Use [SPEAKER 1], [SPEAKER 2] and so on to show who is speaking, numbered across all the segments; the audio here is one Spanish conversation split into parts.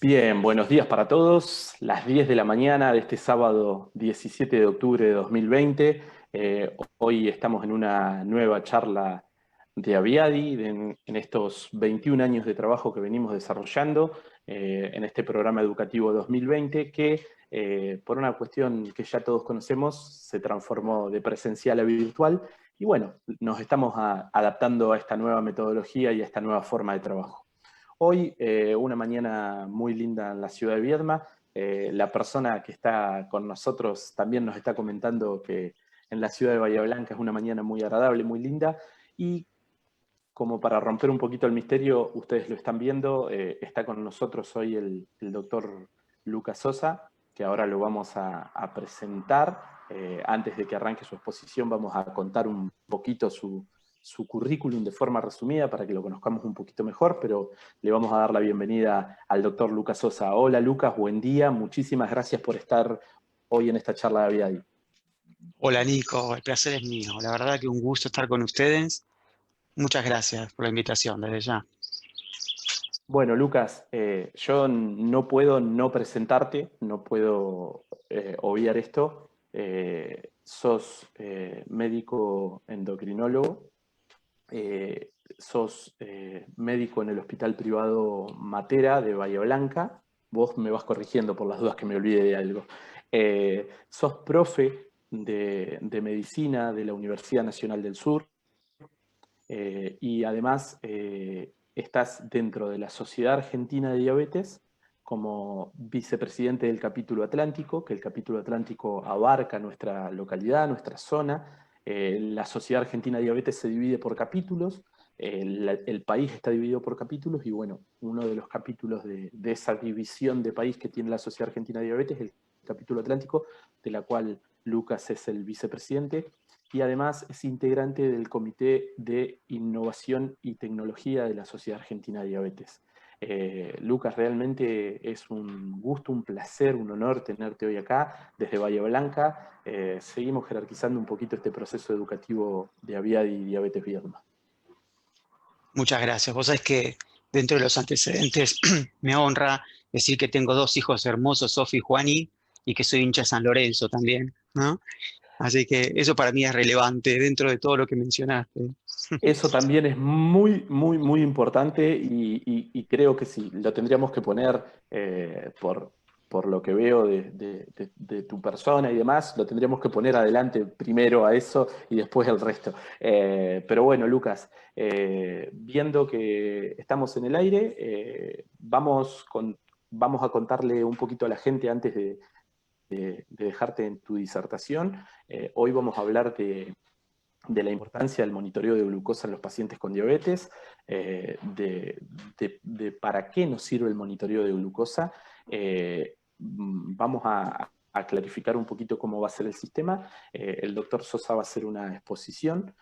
[SPEAKER 1] Bien, buenos días para todos. Las 10 de la mañana de este sábado 17 de octubre de 2020. Hoy estamos en una nueva charla de Aviadi en estos 21 años de trabajo que venimos desarrollando en este programa educativo 2020 que por una cuestión que ya todos conocemos se transformó de presencial a virtual y bueno, nos estamos adaptando a esta nueva metodología y a esta nueva forma de trabajo. Hoy, una mañana muy linda en la ciudad de Viedma. La persona que está con nosotros también nos está comentando que en la ciudad de Bahía Blanca es una mañana muy agradable, muy linda. Y como para romper un poquito el misterio, ustedes lo están viendo, está con nosotros hoy el doctor Lucas Sosa, que ahora lo vamos a presentar. Antes de que arranque su exposición, vamos a contar un poquito su currículum de forma resumida para que lo conozcamos un poquito mejor, pero le vamos a dar la bienvenida al doctor Lucas Sosa. Hola Lucas, buen día, muchísimas gracias por estar hoy en esta charla de Aviadi.
[SPEAKER 2] Hola Nico, el placer es mío. La verdad que un gusto estar con ustedes. Muchas gracias por la invitación desde ya.
[SPEAKER 1] Bueno, Lucas, yo no puedo no presentarte, no puedo obviar esto. Sos médico endocrinólogo, sos médico en el Hospital Privado Matera de Bahía Blanca. Vos me vas corrigiendo por las dudas que me olvide de algo. Sos profe de medicina de la Universidad Nacional del Sur. Y además estás dentro de la Sociedad Argentina de Diabetes como vicepresidente del capítulo Atlántico, que el capítulo Atlántico abarca nuestra localidad, nuestra zona. La Sociedad Argentina de Diabetes se divide por capítulos, el país está dividido por capítulos y bueno, uno de los capítulos de esa división de país que tiene la Sociedad Argentina de Diabetes es el capítulo Atlántico, de la cual Lucas es el vicepresidente y además es integrante del Comité de Innovación y Tecnología de la Sociedad Argentina de Diabetes. Lucas, realmente es un gusto, un placer, un honor tenerte hoy acá desde Bahía Blanca. Seguimos jerarquizando un poquito este proceso educativo de Aviadi y Diabetes Viedma.
[SPEAKER 2] Muchas gracias. Vos sabés que dentro de los antecedentes me honra decir que tengo dos hijos hermosos, Sofi y Juani, y que soy hincha de San Lorenzo también, ¿no? Así que eso para mí es relevante dentro de todo lo que mencionaste.
[SPEAKER 1] Eso también es muy, muy, muy importante y creo que sí, lo tendríamos que poner por lo que veo de tu persona y demás, lo tendríamos que poner adelante primero a eso y después el resto. Pero bueno, Lucas, viendo que estamos en el aire, vamos a contarle un poquito a la gente antes de dejarte en tu disertación. Hoy vamos a hablar de la importancia del monitoreo de glucosa en los pacientes con diabetes, de para qué nos sirve el monitoreo de glucosa. Vamos a clarificar un poquito cómo va a ser el sistema. El doctor Sosa va a hacer una exposición.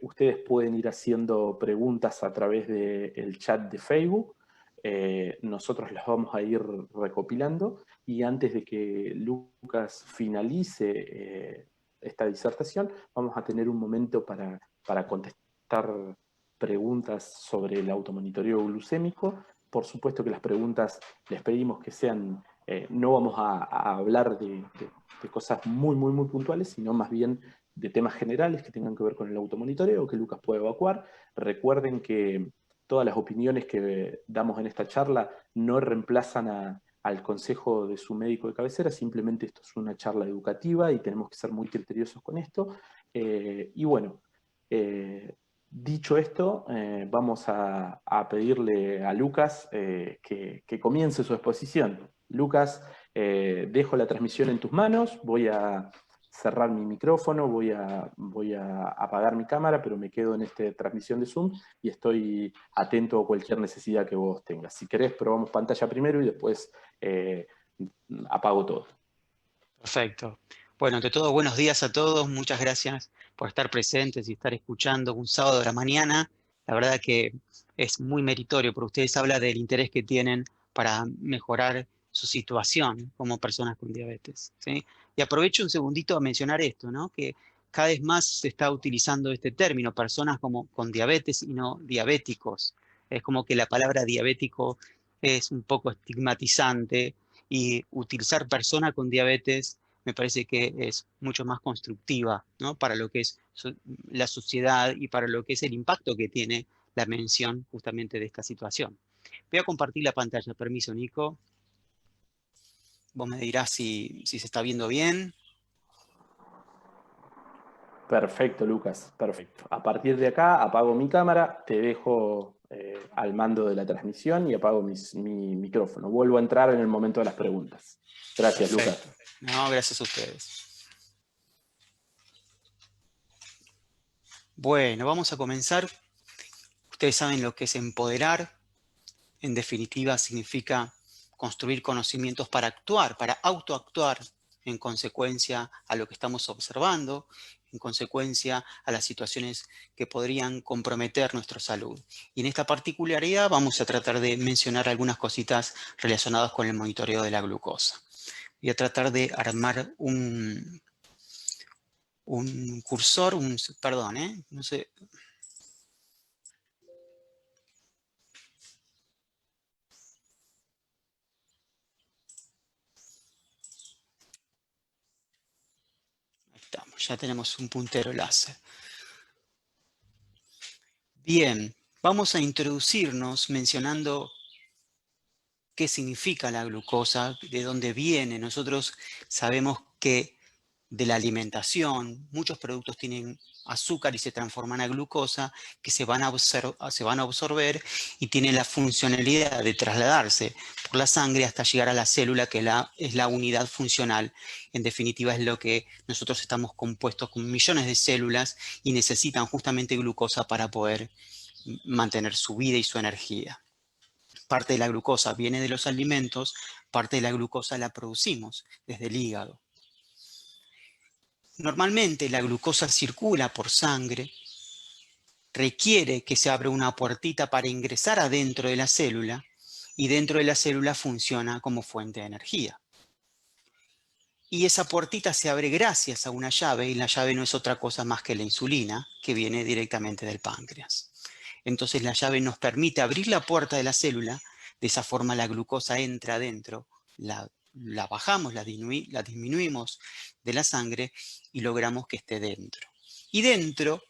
[SPEAKER 1] Ustedes pueden ir haciendo preguntas a través del chat de Facebook. Nosotros las vamos a ir recopilando y antes de que Lucas finalice esta disertación, vamos a tener un momento para contestar preguntas sobre el automonitoreo glucémico. Por supuesto que las preguntas les pedimos que sean, no vamos a hablar de cosas muy, muy, muy puntuales, sino más bien de temas generales que tengan que ver con el automonitoreo, que Lucas puede evacuar. Recuerden que todas las opiniones que damos en esta charla no reemplazan al consejo de su médico de cabecera, simplemente esto es una charla educativa y tenemos que ser muy criteriosos con esto. Y bueno, dicho esto, vamos a pedirle a Lucas que comience su exposición. Lucas, dejo la transmisión en tus manos, voy a cerrar mi micrófono, voy a apagar mi cámara, pero me quedo en esta transmisión de Zoom y estoy atento a cualquier necesidad que vos tengas. Si querés, probamos pantalla primero y después eh, apago todo.
[SPEAKER 2] Perfecto. Bueno, ante todo, buenos días a todos. Muchas gracias por estar presentes y estar escuchando un sábado de la mañana. La verdad que es muy meritorio, porque ustedes hablan del interés que tienen para mejorar su situación como personas con diabetes, ¿sí? Y aprovecho un segundito a mencionar esto, ¿no? Que cada vez más se está utilizando este término, personas como con diabetes y no diabéticos. Es como que la palabra diabético es un poco estigmatizante y utilizar persona con diabetes me parece que es mucho más constructiva, ¿no? Para lo que es la sociedad y para lo que es el impacto que tiene la mención justamente de esta situación. Voy a compartir la pantalla. Permiso, Nico. Vos me dirás si se está viendo bien.
[SPEAKER 1] Perfecto, Lucas, perfecto. A partir de acá apago mi cámara, te dejo al mando de la transmisión y apago mi micrófono. Vuelvo a entrar en el momento de las preguntas. Gracias, Lucas.
[SPEAKER 2] Perfecto. No, gracias a ustedes. Bueno, vamos a comenzar. Ustedes saben lo que es empoderar. En definitiva, significa construir conocimientos para actuar, para autoactuar en consecuencia a lo que estamos observando, en consecuencia a las situaciones que podrían comprometer nuestra salud. Y en esta particularidad vamos a tratar de mencionar algunas cositas relacionadas con el monitoreo de la glucosa. Voy a tratar de armar un cursor, perdón, no sé. Ahí estamos, ya tenemos un puntero láser. Bien, vamos a introducirnos mencionando qué significa la glucosa, de dónde viene. Nosotros sabemos que de la alimentación, muchos productos tienen azúcar y se transforman a glucosa, que se van a absorber y tienen la funcionalidad de trasladarse por la sangre hasta llegar a la célula, que es la unidad funcional. En definitiva, es lo que nosotros estamos compuestos con millones de células y necesitan justamente glucosa para poder mantener su vida y su energía. Parte de la glucosa viene de los alimentos, parte de la glucosa la producimos desde el hígado. Normalmente la glucosa circula por sangre, requiere que se abra una puertita para ingresar adentro de la célula y dentro de la célula funciona como fuente de energía. Y esa puertita se abre gracias a una llave y la llave no es otra cosa más que la insulina que viene directamente del páncreas. Entonces la llave nos permite abrir la puerta de la célula, de esa forma la glucosa entra adentro, la bajamos, la disminuimos de la sangre y logramos que esté dentro. Y dentro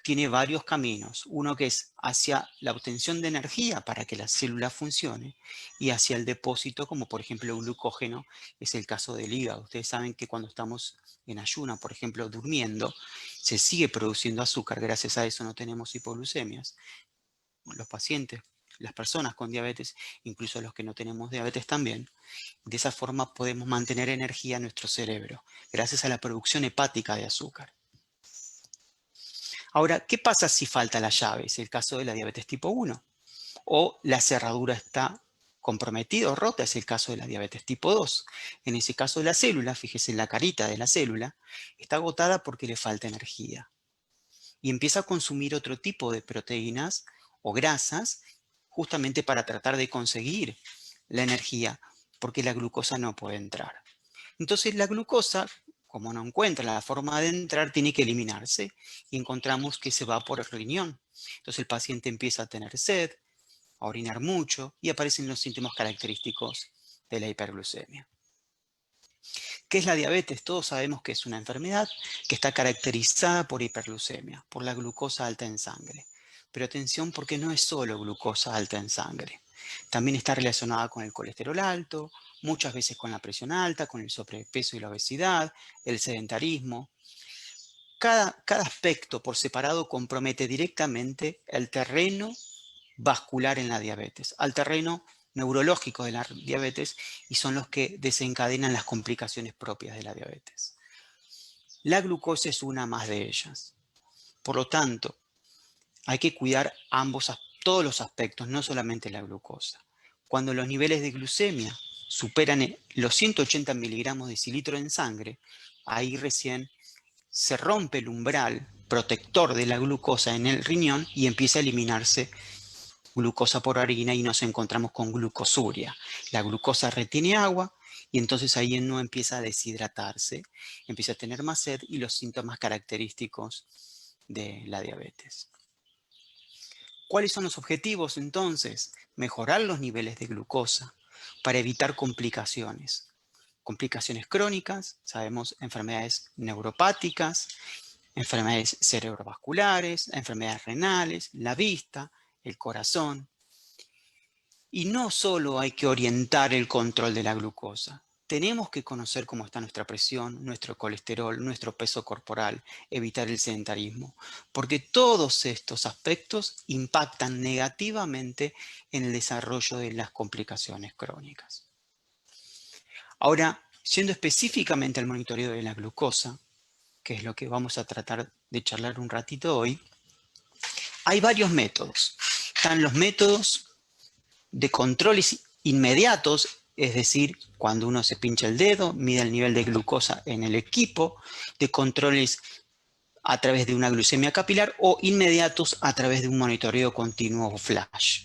[SPEAKER 2] tiene varios caminos, uno que es hacia la obtención de energía para que la célula funcione y hacia el depósito, como por ejemplo el glucógeno, es el caso del hígado. Ustedes saben que cuando estamos en ayuna, por ejemplo, durmiendo, se sigue produciendo azúcar, gracias a eso no tenemos hipoglucemias. Los pacientes, las personas con diabetes, incluso los que no tenemos diabetes también, de esa forma podemos mantener energía en nuestro cerebro, gracias a la producción hepática de azúcar. Ahora, ¿qué pasa si falta la llave? Es el caso de la diabetes tipo 1. O la cerradura está comprometida o rota, es el caso de la diabetes tipo 2. En ese caso la célula, fíjese en la carita de la célula, está agotada porque le falta energía. Y empieza a consumir otro tipo de proteínas o grasas justamente para tratar de conseguir la energía, porque la glucosa no puede entrar. Entonces la glucosa, como no encuentra la forma de entrar, tiene que eliminarse y encontramos que se va por el riñón. Entonces el paciente empieza a tener sed, a orinar mucho y aparecen los síntomas característicos de la hiperglucemia. ¿Qué es la diabetes? Todos sabemos que es una enfermedad que está caracterizada por hiperglucemia, por la glucosa alta en sangre. Pero atención, porque no es solo glucosa alta en sangre. También está relacionada con el colesterol alto, muchas veces con la presión alta, con el sobrepeso y la obesidad, el sedentarismo. Cada aspecto por separado compromete directamente el terreno vascular en la diabetes, al terreno neurológico de la diabetes y son los que desencadenan las complicaciones propias de la diabetes. La glucosa es una más de ellas. Por lo tanto, hay que cuidar todos los aspectos, no solamente la glucosa. Cuando los niveles de glucemia superan los 180 miligramos de decilitro en sangre, ahí recién se rompe el umbral protector de la glucosa en el riñón y empieza a eliminarse glucosa por orina y nos encontramos con glucosuria. La glucosa retiene agua y entonces ahí uno empieza a deshidratarse, empieza a tener más sed y los síntomas característicos de la diabetes. ¿Cuáles son los objetivos entonces? Mejorar los niveles de glucosa para evitar complicaciones. Complicaciones crónicas, sabemos, enfermedades neuropáticas, enfermedades cerebrovasculares, enfermedades renales, la vista, el corazón. Y no solo hay que orientar el control de la glucosa, tenemos que conocer cómo está nuestra presión, nuestro colesterol, nuestro peso corporal, evitar el sedentarismo, porque todos estos aspectos impactan negativamente en el desarrollo de las complicaciones crónicas. Ahora, siendo específicamente al monitoreo de la glucosa, que es lo que vamos a tratar de charlar un ratito hoy, hay varios métodos. Están los métodos de controles inmediatos, es decir, cuando uno se pincha el dedo, mide el nivel de glucosa en el equipo, de controles a través de una glucemia capilar o inmediatos a través de un monitoreo continuo flash.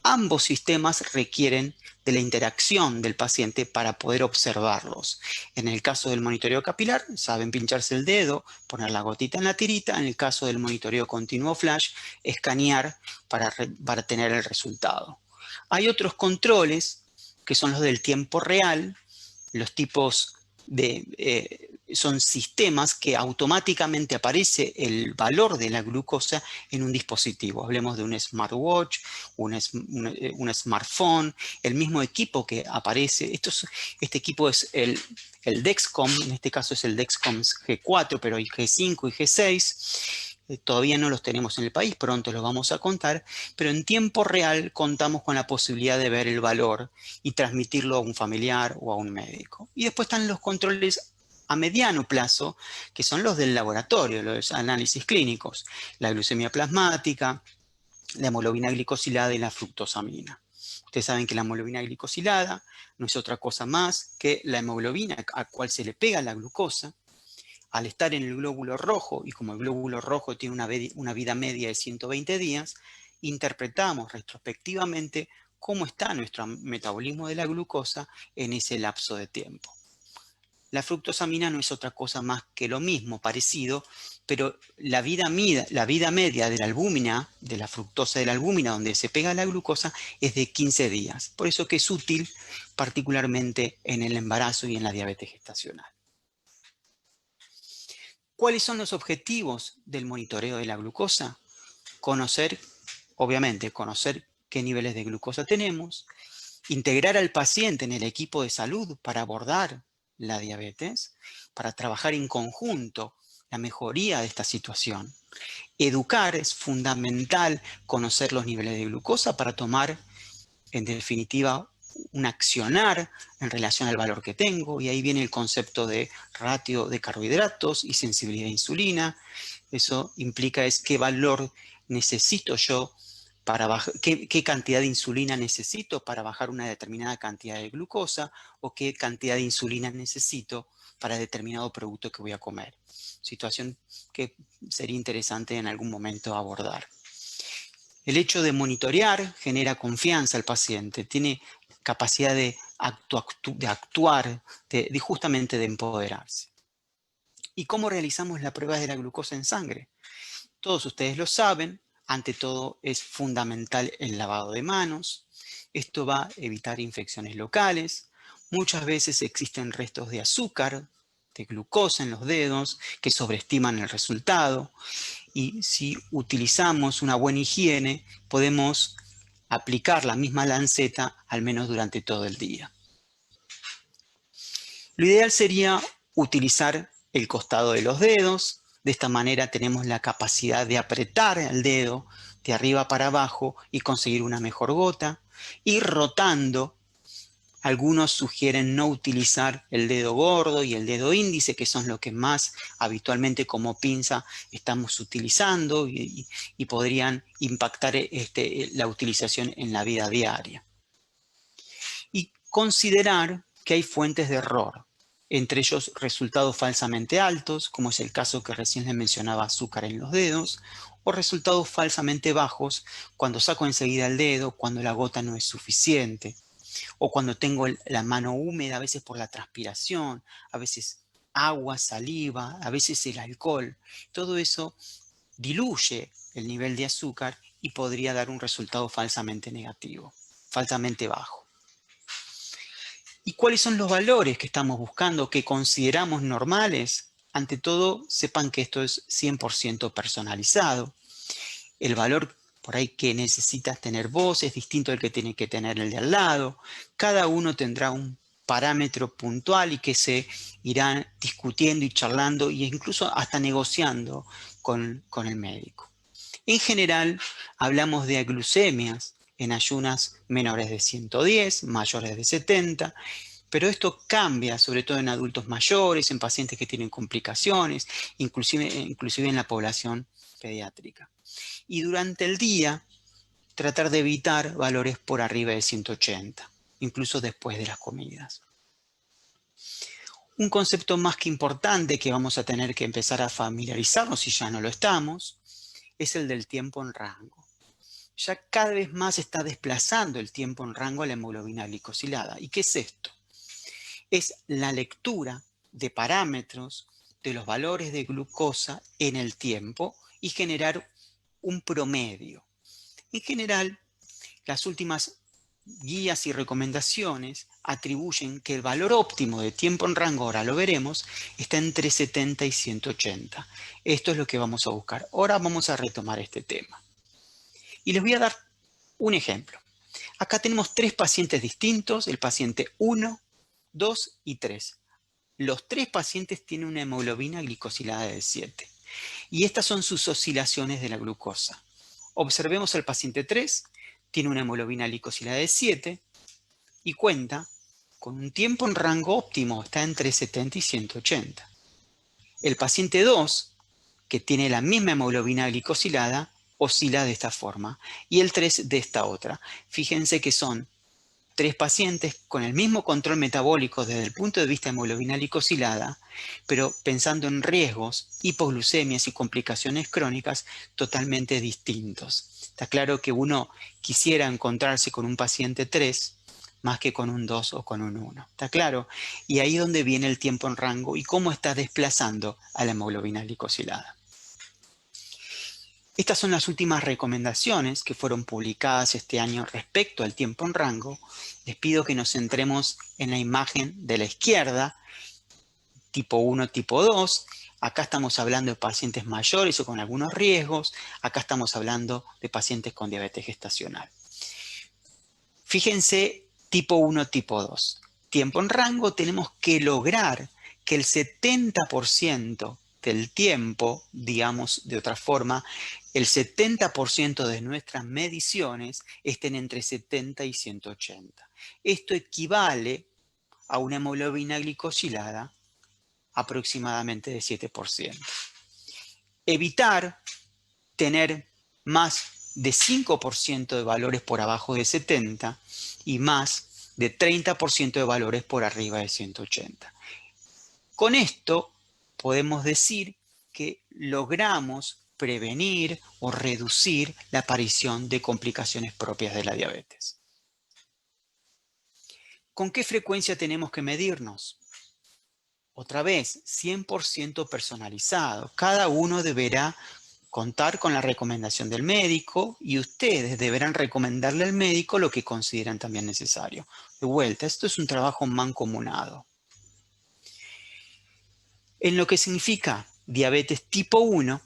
[SPEAKER 2] Ambos sistemas requieren de la interacción del paciente para poder observarlos. En el caso del monitoreo capilar, saben pincharse el dedo, poner la gotita en la tirita. En el caso del monitoreo continuo flash, escanear para tener el resultado. Hay otros controles que son los del tiempo real, los tipos son sistemas que automáticamente aparece el valor de la glucosa en un dispositivo. Hablemos de un smartwatch, un smartphone, el mismo equipo que aparece. Este equipo es el Dexcom, en este caso es el Dexcom G4, pero hay G5 y G6. Todavía no los tenemos en el país, pronto los vamos a contar, pero en tiempo real contamos con la posibilidad de ver el valor y transmitirlo a un familiar o a un médico. Y después están los controles a mediano plazo, que son los del laboratorio, los análisis clínicos, la glucemia plasmática, la hemoglobina glicosilada y la fructosamina. Ustedes saben que la hemoglobina glicosilada no es otra cosa más que la hemoglobina a cual se le pega la glucosa. Al estar en el glóbulo rojo, y como el glóbulo rojo tiene una vida media de 120 días, interpretamos retrospectivamente cómo está nuestro metabolismo de la glucosa en ese lapso de tiempo. La fructosamina no es otra cosa más que lo mismo, parecido, pero la vida media de la albúmina, de la fructosa de la albúmina, donde se pega la glucosa, es de 15 días. Por eso que es útil particularmente en el embarazo y en la diabetes gestacional. ¿Cuáles son los objetivos del monitoreo de la glucosa? Obviamente, conocer qué niveles de glucosa tenemos, integrar al paciente en el equipo de salud para abordar la diabetes, para trabajar en conjunto la mejoría de esta situación. Educar es fundamental, conocer los niveles de glucosa para tomar, en definitiva, un accionar en relación al valor que tengo, y ahí viene el concepto de ratio de carbohidratos y sensibilidad a insulina. Eso implica qué valor necesito yo para bajar, qué cantidad de insulina necesito para bajar una determinada cantidad de glucosa, o qué cantidad de insulina necesito para determinado producto que voy a comer. Situación que sería interesante en algún momento abordar. El hecho de monitorear genera confianza al paciente, tiene capacidad de actuar, justamente de empoderarse. ¿Y cómo realizamos la prueba de la glucosa en sangre? Todos ustedes lo saben, ante todo es fundamental el lavado de manos. Esto va a evitar infecciones locales. Muchas veces existen restos de azúcar, de glucosa en los dedos, que sobreestiman el resultado. Y si utilizamos una buena higiene, podemos aplicar la misma lanceta al menos durante todo el día. Lo ideal sería utilizar el costado de los dedos. De esta manera tenemos la capacidad de apretar el dedo de arriba para abajo y conseguir una mejor gota. Ir rotando. Algunos sugieren no utilizar el dedo gordo y el dedo índice, que son los que más habitualmente como pinza estamos utilizando y podrían impactar la utilización en la vida diaria. Y considerar que hay fuentes de error, entre ellos resultados falsamente altos, como es el caso que recién les mencionaba, azúcar en los dedos, o resultados falsamente bajos cuando saco enseguida el dedo, cuando la gota no es suficiente, o cuando tengo la mano húmeda, a veces por la transpiración, a veces agua, saliva, a veces el alcohol. Todo eso diluye el nivel de azúcar y podría dar un resultado falsamente negativo, falsamente bajo. ¿Y cuáles son los valores que estamos buscando, que consideramos normales? Ante todo, sepan que esto es 100% personalizado. El valor por ahí que necesitas tener vos es distinto al que tiene que tener el de al lado. Cada uno tendrá un parámetro puntual y que se irán discutiendo y charlando e incluso hasta negociando con el médico. En general, hablamos de glucemias en ayunas menores de 110, mayores de 70, pero esto cambia, sobre todo en adultos mayores, en pacientes que tienen complicaciones, inclusive en la población pediátrica. Y durante el día, tratar de evitar valores por arriba de 180, incluso después de las comidas. Un concepto más que importante que vamos a tener que empezar a familiarizarnos, si ya no lo estamos, es el del tiempo en rango. Ya cada vez más está desplazando el tiempo en rango a la hemoglobina glicosilada. ¿Y qué es esto? Es la lectura de parámetros de los valores de glucosa en el tiempo y generar un promedio. En general, las últimas guías y recomendaciones atribuyen que el valor óptimo de tiempo en rango, ahora lo veremos, está entre 70 y 180. Esto es lo que vamos a buscar. Ahora vamos a retomar este tema. Y les voy a dar un ejemplo. Acá tenemos 3 pacientes distintos, el paciente 1, 2 y 3. Los 3 pacientes tienen una hemoglobina glicosilada de 7. Y estas son sus oscilaciones de la glucosa. Observemos al paciente 3, tiene una hemoglobina glicosilada de 7 y cuenta con un tiempo en rango óptimo, está entre 70 y 180. El paciente 2, que tiene la misma hemoglobina glicosilada, oscila de esta forma y el 3 de esta otra. Fíjense que son 3 pacientes con el mismo control metabólico desde el punto de vista de hemoglobina glicosilada, pero pensando en riesgos, hipoglucemias y complicaciones crónicas totalmente distintos. Está claro que uno quisiera encontrarse con un paciente 3 más que con un 2 o con un 1. ¿Está claro? Y ahí es donde viene el tiempo en rango y cómo está desplazando a la hemoglobina glicosilada. Estas son las últimas recomendaciones que fueron publicadas este año respecto al tiempo en rango. Les pido que nos centremos en la imagen de la izquierda, tipo 1, tipo 2. Acá estamos hablando de pacientes mayores o con algunos riesgos. Acá estamos hablando de pacientes con diabetes gestacional. Fíjense, tipo 1, tipo 2. Tiempo en rango, tenemos que lograr que el 70% del tiempo, digamos de otra forma, el 70% de nuestras mediciones estén entre 70 y 180. Esto equivale a una hemoglobina glicosilada aproximadamente de 7%. Evitar tener más de 5% de valores por abajo de 70 y más de 30% de valores por arriba de 180. Con esto podemos decir que logramos prevenir o reducir la aparición de complicaciones propias de la diabetes. ¿Con qué frecuencia tenemos que medirnos? Otra vez, 100% personalizado. Cada uno deberá contar con la recomendación del médico y ustedes deberán recomendarle al médico lo que consideran también necesario. De vuelta, esto es un trabajo mancomunado. En lo que significa diabetes tipo 1,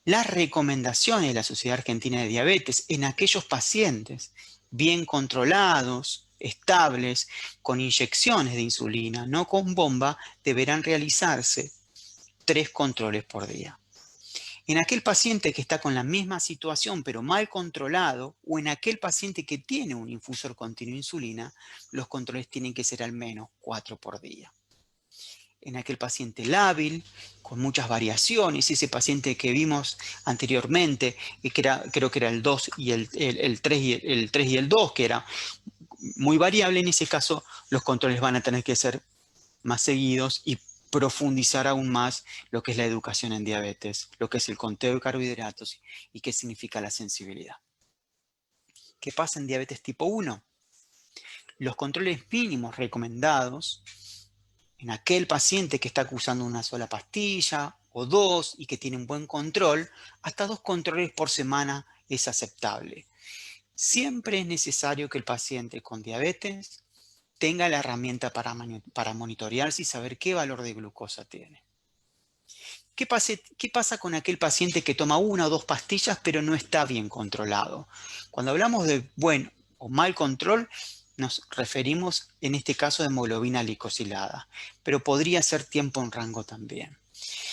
[SPEAKER 2] las recomendaciones de la Sociedad Argentina de Diabetes en aquellos pacientes bien controlados, estables, con inyecciones de insulina, no con bomba, deberán realizarse 3 controles por día. En aquel paciente que está con la misma situación pero mal controlado, o en aquel paciente que tiene un infusor continuo de insulina, los controles tienen que ser al menos 4 por día. En aquel paciente lábil, con muchas variaciones, ese paciente que vimos anteriormente, creo que era el 2 y el 3 y el 2, que era muy variable, en ese caso los controles van a tener que ser más seguidos y profundizar aún más lo que es la educación en diabetes, lo que es el conteo de carbohidratos y qué significa la sensibilidad. ¿Qué pasa en diabetes tipo 1? Los controles mínimos recomendados en aquel paciente que está usando una sola pastilla o 2 y que tienen buen control, hasta 2 controles por semana es aceptable. Siempre es necesario que el paciente con diabetes tenga la herramienta para monitorearse y saber qué valor de glucosa tiene. ¿Qué pasa con aquel paciente que toma 1 o 2 pastillas pero no está bien controlado? Cuando hablamos de buen o mal control, nos referimos en este caso a hemoglobina glicosilada, pero podría ser tiempo en rango también.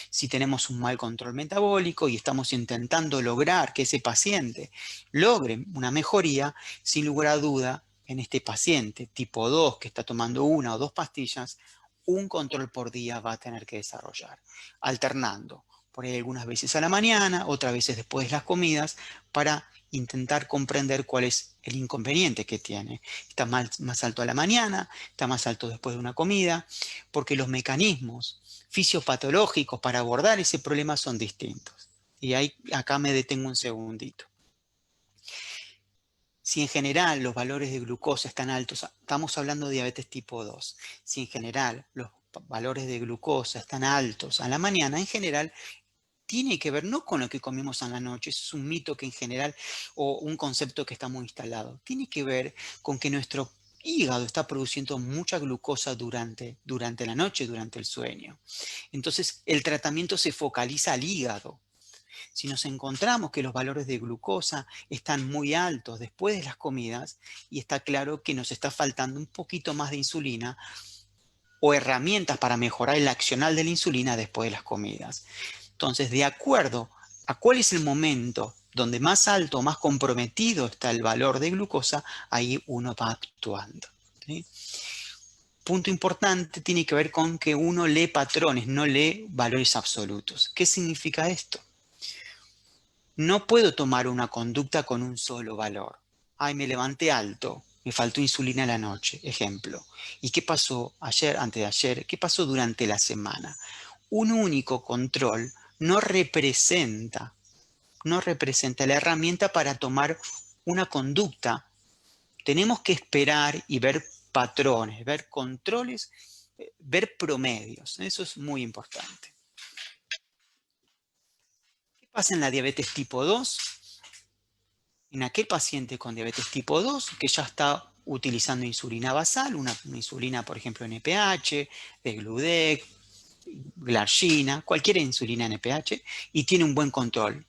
[SPEAKER 2] Si tenemos un mal control metabólico y estamos intentando lograr que ese paciente logre una mejoría, sin lugar a duda, en este paciente tipo 2 que está tomando 1 o 2 pastillas, un control por día va a tener que desarrollar, alternando por ahí algunas veces a la mañana, otras veces después de las comidas, para intentar comprender cuál es el inconveniente que tiene. Está más alto a la mañana, está más alto después de una comida, porque los mecanismos fisiopatológicos para abordar ese problema son distintos. Y acá me detengo un segundito. Si en general los valores de glucosa están altos, estamos hablando de diabetes tipo 2, si en general los valores de glucosa están altos a la mañana, en general tiene que ver no con lo que comimos a la noche, es un mito que en general, o un concepto que está muy instalado, tiene que ver con que nuestro hígado está produciendo mucha glucosa durante la noche, durante el sueño. Entonces el tratamiento se focaliza al hígado. Si nos encontramos que los valores de glucosa están muy altos después de las comidas, y está claro que nos está faltando un poquito más de insulina o herramientas para mejorar el accional de la insulina después de las comidas. Entonces, de acuerdo a cuál es el momento donde más alto o más comprometido está el valor de glucosa, ahí uno va actuando. ¿Sí? Punto importante tiene que ver con que uno lee patrones, no lee valores absolutos. ¿Qué significa esto? No puedo tomar una conducta con un solo valor. Ay, me levanté alto, me faltó insulina en la noche, ejemplo. ¿Y qué pasó ayer, antes de ayer? ¿Qué pasó durante la semana? Un único control no representa la herramienta para tomar una conducta. Tenemos que esperar y ver patrones, ver controles, ver promedios. Eso es muy importante. ¿Qué pasa en la diabetes tipo 2? En aquel paciente con diabetes tipo 2 que ya está utilizando insulina basal, una insulina, por ejemplo, NPH, de Gludec, glargina, cualquier insulina NPH, y tiene un buen control.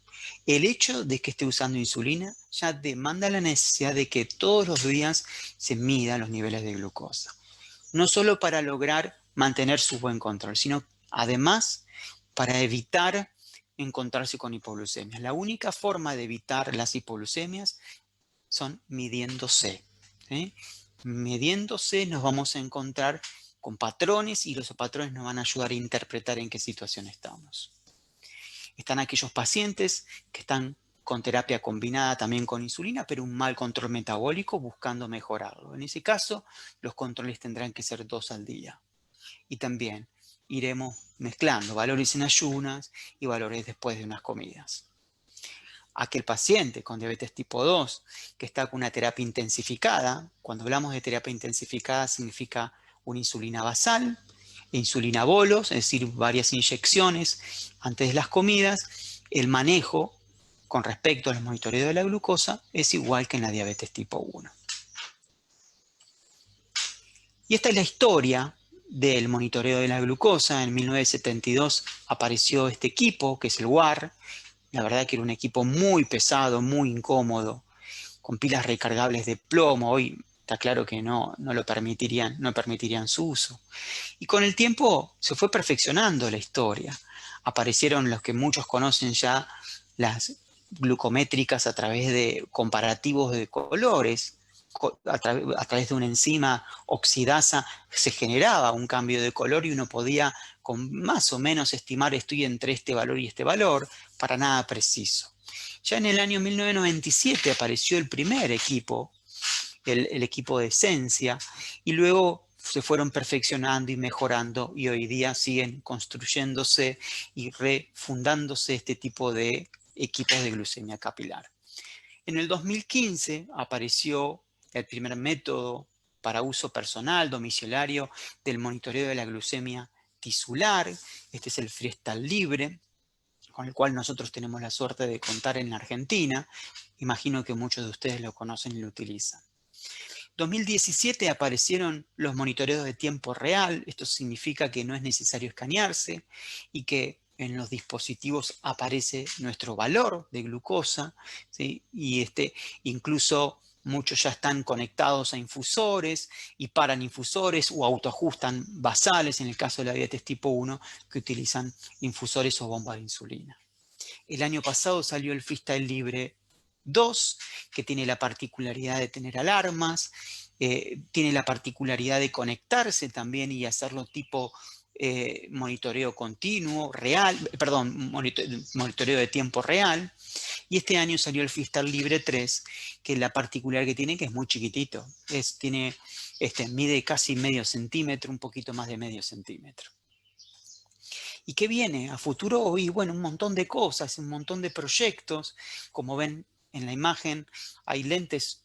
[SPEAKER 2] El hecho de que esté usando insulina ya demanda la necesidad de que todos los días se midan los niveles de glucosa. No solo para lograr mantener su buen control, sino además para evitar encontrarse con hipoglucemias. La única forma de evitar las hipoglucemias son midiéndose. ¿Sí? Midiéndose nos vamos a encontrar con patrones y los patrones nos van a ayudar a interpretar en qué situación estamos. Están aquellos pacientes que están con terapia combinada también con insulina, pero un mal control metabólico buscando mejorarlo. En ese caso, los controles tendrán que ser 2 al día. Y también iremos mezclando valores en ayunas y valores después de unas comidas. Aquel paciente con diabetes tipo 2 que está con una terapia intensificada, cuando hablamos de terapia intensificada significa una insulina basal, insulina bolos, es decir, varias inyecciones antes de las comidas. El manejo con respecto al monitoreo de la glucosa es igual que en la diabetes tipo 1. Y esta es la historia del monitoreo de la glucosa. En 1972 apareció este equipo, que es el WAR. La verdad que era un equipo muy pesado, muy incómodo, con pilas recargables de plomo. Hoy está claro que no permitirían su uso. Y con el tiempo se fue perfeccionando la historia. Aparecieron los que muchos conocen ya, las glucométricas a través de comparativos de colores. A través de una enzima oxidasa se generaba un cambio de color y uno podía con más o menos estimar estoy entre este valor y este valor, para nada preciso. Ya en el año 1997 apareció el primer equipo, el equipo de Esencia, y luego se fueron perfeccionando y mejorando, y hoy día siguen construyéndose y refundándose este tipo de equipos de glucemia capilar. En el 2015 apareció el primer método para uso personal, domiciliario, del monitoreo de la glucemia tisular. Este es el Freestyle Libre, con el cual nosotros tenemos la suerte de contar en Argentina. Imagino que muchos de ustedes lo conocen y lo utilizan. 2017 aparecieron los monitoreos de tiempo real. Esto significa que no es necesario escanearse y que en los dispositivos aparece nuestro valor de glucosa, ¿sí? Y incluso muchos ya están conectados a infusores y paran infusores o autoajustan basales, en el caso de la diabetes tipo 1, que utilizan infusores o bombas de insulina. El año pasado salió el Freestyle Libre 2, que tiene la particularidad de tener alarmas, tiene la particularidad de conectarse también y hacerlo tipo monitoreo continuo, real, perdón, monitoreo de tiempo real. Y este año salió el Freestyle Libre 3, que la particularidad que tiene que es muy chiquitito. Mide casi medio centímetro, un poquito más de medio centímetro. ¿Y qué viene a futuro? Y bueno, un montón de cosas, un montón de proyectos. Como ven en la imagen, hay lentes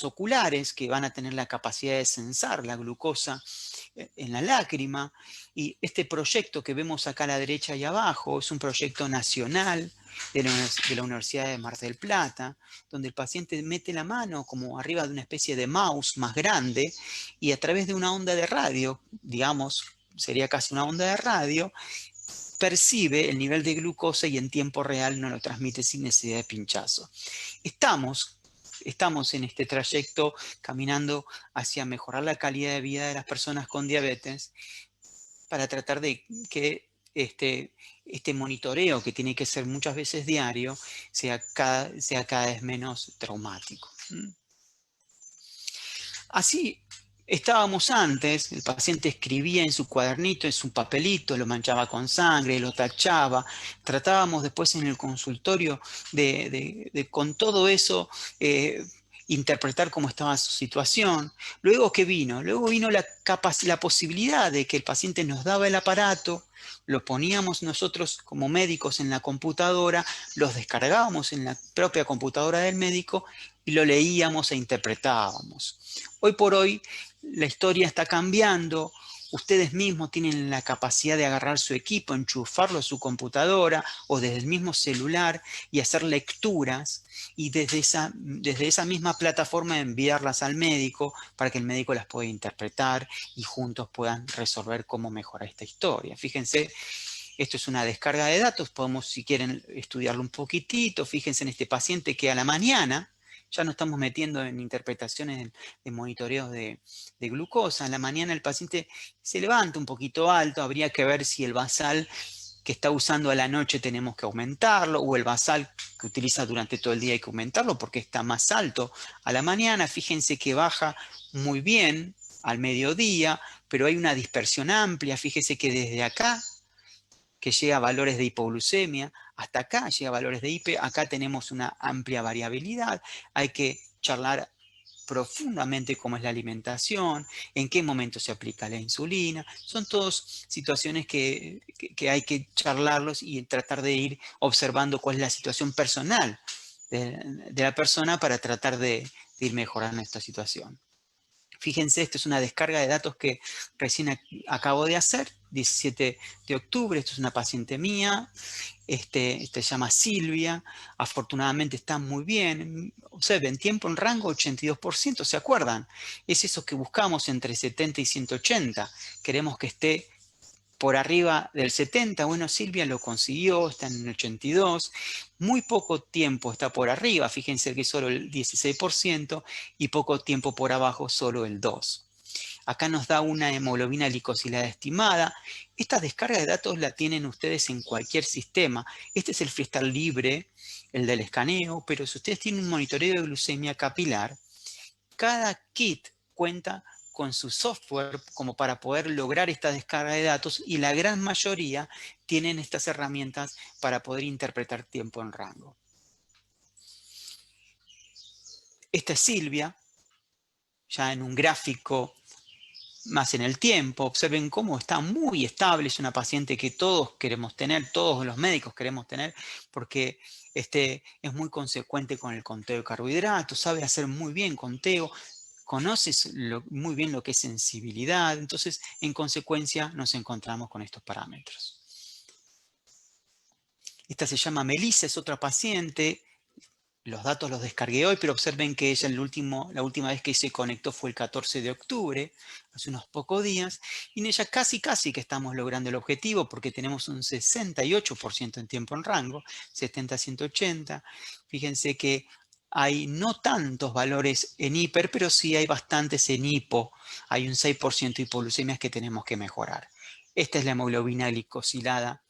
[SPEAKER 2] oculares que van a tener la capacidad de sensar la glucosa en la lágrima. Y este proyecto que vemos acá a la derecha y abajo es un proyecto nacional de la Universidad de Mar del Plata, donde el paciente mete la mano como arriba de una especie de mouse más grande y a través de una onda de radio, digamos, sería casi una onda de radio, percibe el nivel de glucosa y en tiempo real nos lo transmite sin necesidad de pinchazo. Estamos en este trayecto caminando hacia mejorar la calidad de vida de las personas con diabetes para tratar de que este monitoreo, que tiene que ser muchas veces diario, sea cada vez menos traumático. Así estábamos antes, el paciente escribía en su cuadernito, en su papelito, lo manchaba con sangre, lo tachaba. Tratábamos después en el consultorio de con todo eso interpretar cómo estaba su situación. Luego, ¿qué vino? Luego vino la posibilidad de que el paciente nos daba el aparato, lo poníamos nosotros como médicos en la computadora, los descargábamos en la propia computadora del médico y lo leíamos e interpretábamos. Hoy por hoy la historia está cambiando. Ustedes mismos tienen la capacidad de agarrar su equipo, enchufarlo a su computadora o desde el mismo celular y hacer lecturas y desde esa misma plataforma enviarlas al médico para que el médico las pueda interpretar y juntos puedan resolver cómo mejorar esta historia. Fíjense, esto es una descarga de datos, podemos si quieren estudiarlo un poquitito. Fíjense en este paciente que a la mañana, ya no estamos metiendo en interpretaciones de monitoreos de glucosa. En la mañana el paciente se levanta un poquito alto, habría que ver si el basal que está usando a la noche tenemos que aumentarlo, o el basal que utiliza durante todo el día hay que aumentarlo porque está más alto a la mañana. Fíjense que baja muy bien al mediodía, pero hay una dispersión amplia. Fíjense que desde acá, que llega a valores de hipoglucemia, hasta acá llega a valores de hipe, acá tenemos una amplia variabilidad. Hay que charlar profundamente cómo es la alimentación, en qué momento se aplica la insulina. Son todas situaciones que hay que charlarlos y tratar de ir observando cuál es la situación personal de la persona para tratar de ir mejorando esta situación. Fíjense, esto es una descarga de datos que recién acabo de hacer, 17 de octubre, esto es una paciente mía, se llama Silvia, afortunadamente está muy bien, observen, tiempo en rango 82%, ¿se acuerdan? Es eso que buscamos entre 70 y 180, queremos que esté por arriba del 70, bueno, Silvia lo consiguió, está en el 82, muy poco tiempo está por arriba, fíjense que solo el 16% y poco tiempo por abajo, solo el 2%. Acá nos da una hemoglobina glicosilada estimada. Estas descargas de datos la tienen ustedes en cualquier sistema. Este es el Freestyle Libre, el del escaneo, pero si ustedes tienen un monitoreo de glucemia capilar, cada kit cuenta con su software como para poder lograr esta descarga de datos y la gran mayoría tienen estas herramientas para poder interpretar tiempo en rango. Esta es Silvia, ya en un gráfico más en el tiempo. Observen cómo está muy estable, es una paciente que todos queremos tener, todos los médicos queremos tener, porque es muy consecuente con el conteo de carbohidratos, sabe hacer muy bien conteo, conoce muy bien lo que es sensibilidad, entonces en consecuencia nos encontramos con estos parámetros. Esta se llama Melissa, es otra paciente. Los datos los descargué hoy, pero observen que ella la última vez que se conectó fue el 14 de octubre, hace unos pocos días, y en ella casi que estamos logrando el objetivo porque tenemos un 68% en tiempo en rango, 70 a 180. Fíjense que hay no tantos valores en hiper, pero sí hay bastantes en hipo. Hay un 6% de hipoglucemias que tenemos que mejorar. Esta es la hemoglobina glicosilada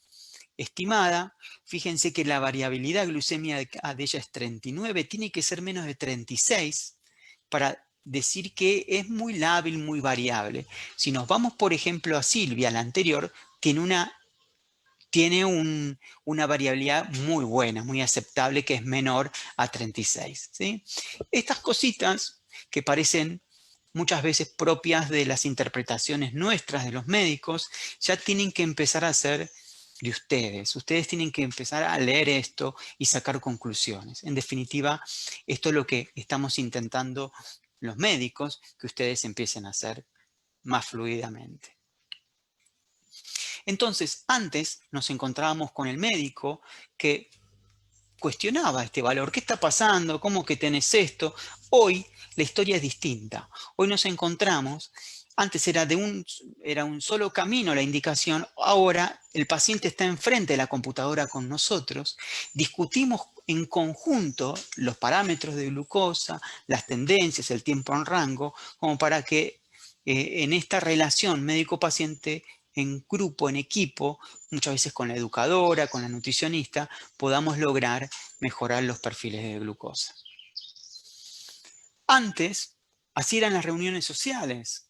[SPEAKER 2] estimada. Fíjense que la variabilidad glucemia de ella es 39, tiene que ser menos de 36 para decir que es muy lábil, muy variable. Si nos vamos, por ejemplo, a Silvia, la anterior, tiene una variabilidad muy buena, muy aceptable, que es menor a 36. ¿Sí? Estas cositas que parecen muchas veces propias de las interpretaciones nuestras de los médicos, ya tienen que empezar a ser de ustedes. Ustedes tienen que empezar a leer esto y sacar conclusiones. En definitiva, esto es lo que estamos intentando los médicos, que ustedes empiecen a hacer más fluidamente. Entonces, antes nos encontrábamos con el médico que cuestionaba este valor. ¿Qué está pasando? ¿Cómo que tenés esto? Hoy la historia es distinta. Hoy nos encontramos, antes era un solo camino la indicación, ahora el paciente está enfrente de la computadora con nosotros, discutimos en conjunto los parámetros de glucosa, las tendencias, el tiempo en rango, como para que en esta relación médico-paciente, en grupo, en equipo, muchas veces con la educadora, con la nutricionista, podamos lograr mejorar los perfiles de glucosa. Antes, así eran las reuniones sociales,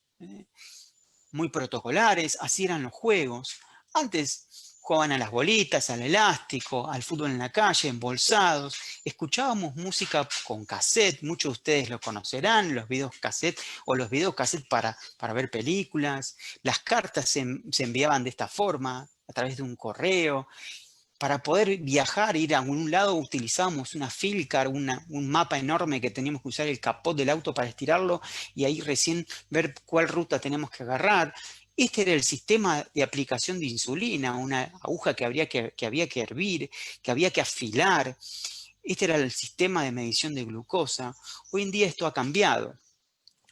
[SPEAKER 2] muy protocolares, así eran los juegos. Antes jugaban a las bolitas, al elástico, al fútbol en la calle, embolsados. Escuchábamos música con cassette, muchos de ustedes lo conocerán, los videos cassette o los videos cassette para ver películas. Las cartas se enviaban de esta forma, a través de un correo. Para poder viajar, ir a algún lado, utilizábamos una Filcar, un mapa enorme que teníamos que usar el capot del auto para estirarlo y ahí recién ver cuál ruta tenemos que agarrar. Este era el sistema de aplicación de insulina, una aguja que había que hervir, que había que afilar. Este era el sistema de medición de glucosa. Hoy en día esto ha cambiado.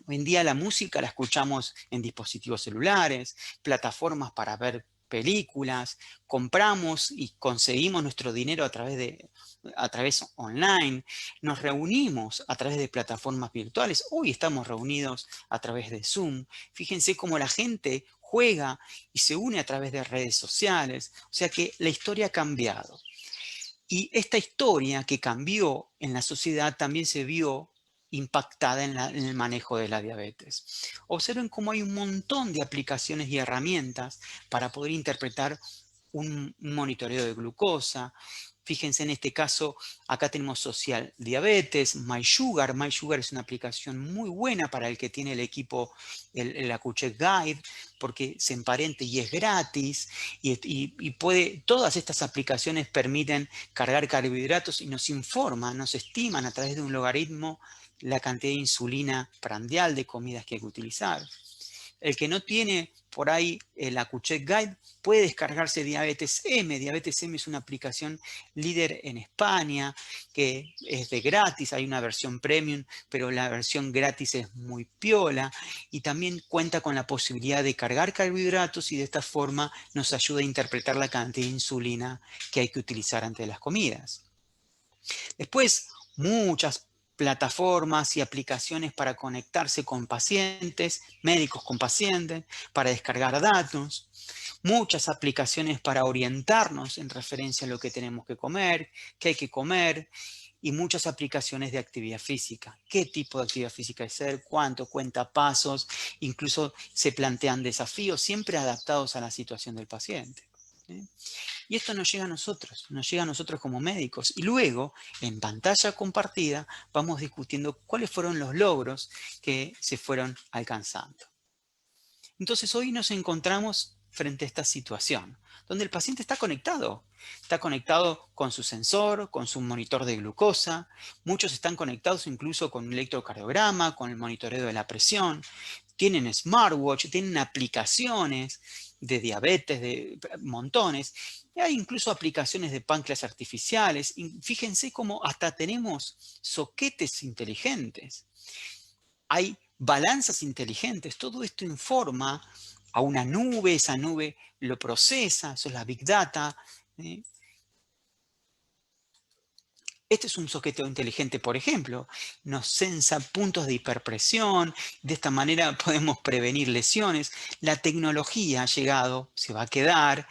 [SPEAKER 2] Hoy en día la música la escuchamos en dispositivos celulares, plataformas para ver películas, compramos y conseguimos nuestro dinero a través online, nos reunimos a través de plataformas virtuales, hoy estamos reunidos a través de Zoom. Fíjense cómo la gente juega y se une a través de redes sociales, o sea que la historia ha cambiado. Y esta historia que cambió en la sociedad también se vio impactada en el manejo de la diabetes. Observen cómo hay un montón de aplicaciones y herramientas para poder interpretar un monitoreo de glucosa. Fíjense en este caso, acá tenemos Social Diabetes, MySugar. MySugar es una aplicación muy buena para el que tiene el equipo, el Accu-Check Guide, porque se emparenta y es gratis. Todas estas aplicaciones permiten cargar carbohidratos y nos informan, nos estiman a través de un logaritmo la cantidad de insulina prandial de comidas que hay que utilizar. El que no tiene por ahí el Accu-Check Guide puede descargarse Diabetes M. Diabetes M es una aplicación líder en España que es de gratis. Hay una versión premium, pero la versión gratis es muy piola y también cuenta con la posibilidad de cargar carbohidratos y de esta forma nos ayuda a interpretar la cantidad de insulina que hay que utilizar antes de las comidas. Después, muchas plataformas y aplicaciones para conectarse con pacientes, médicos con pacientes, para descargar datos, muchas aplicaciones para orientarnos en referencia a lo que tenemos que comer, qué hay que comer, y muchas aplicaciones de actividad física. ¿Qué tipo de actividad física hacer? ¿Cuánto? Cuenta pasos. Incluso se plantean desafíos siempre adaptados a la situación del paciente. ¿Sí? Y esto nos llega a nosotros como médicos. Y luego, en pantalla compartida, vamos discutiendo cuáles fueron los logros que se fueron alcanzando. Entonces hoy nos encontramos frente a esta situación, donde el paciente está conectado con su sensor, con su monitor de glucosa, muchos están conectados incluso con un electrocardiograma, con el monitoreo de la presión, tienen smartwatch, tienen aplicaciones de diabetes, de montones, y hay incluso aplicaciones de páncreas artificiales, y fíjense cómo hasta tenemos soquetes inteligentes, hay balanzas inteligentes, todo esto informa a una nube, esa nube lo procesa, eso es la Big Data. Este es un soquete inteligente, por ejemplo, nos sensa puntos de hiperpresión, de esta manera podemos prevenir lesiones. La tecnología ha llegado, se va a quedar,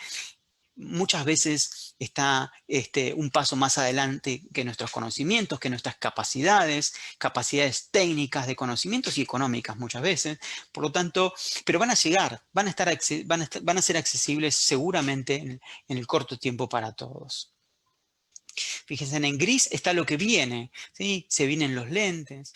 [SPEAKER 2] muchas veces está un paso más adelante que nuestros conocimientos, que nuestras capacidades técnicas de conocimientos y económicas muchas veces. Por lo tanto, pero van a llegar, van a ser accesibles seguramente en el corto tiempo para todos. Fíjense, en gris está lo que viene, ¿sí? Se vienen los lentes,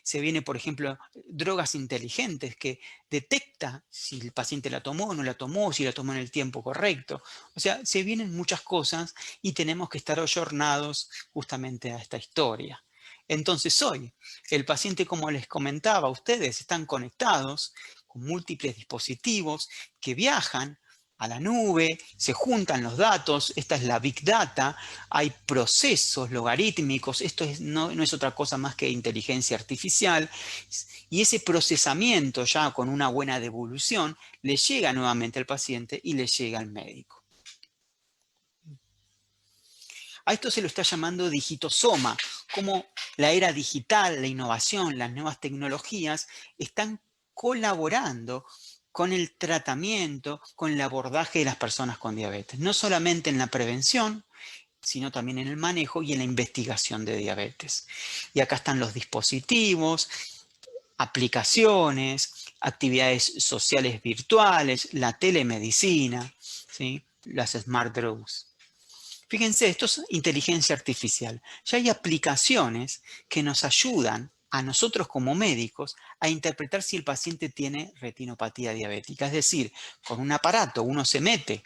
[SPEAKER 2] se viene, por ejemplo, drogas inteligentes que detecta si el paciente la tomó o no la tomó, si la tomó en el tiempo correcto. O sea, se vienen muchas cosas y tenemos que estar ayornados justamente a esta historia. Entonces hoy, el paciente, como les comentaba, ustedes están conectados con múltiples dispositivos que viajan a la nube, se juntan los datos, esta es la Big Data, hay procesos logarítmicos, esto no es otra cosa más que inteligencia artificial, y ese procesamiento ya con una buena devolución le llega nuevamente al paciente y le llega al médico. A esto se lo está llamando digitosoma, como la era digital, la innovación, las nuevas tecnologías están colaborando con el tratamiento, con el abordaje de las personas con diabetes. No solamente en la prevención, sino también en el manejo y en la investigación de diabetes. Y acá están los dispositivos, aplicaciones, actividades sociales virtuales, la telemedicina, ¿sí? Las smart drugs. Fíjense, esto es inteligencia artificial. Ya hay aplicaciones que nos ayudan a nosotros como médicos a interpretar si el paciente tiene retinopatía diabética. Es decir, con un aparato uno se mete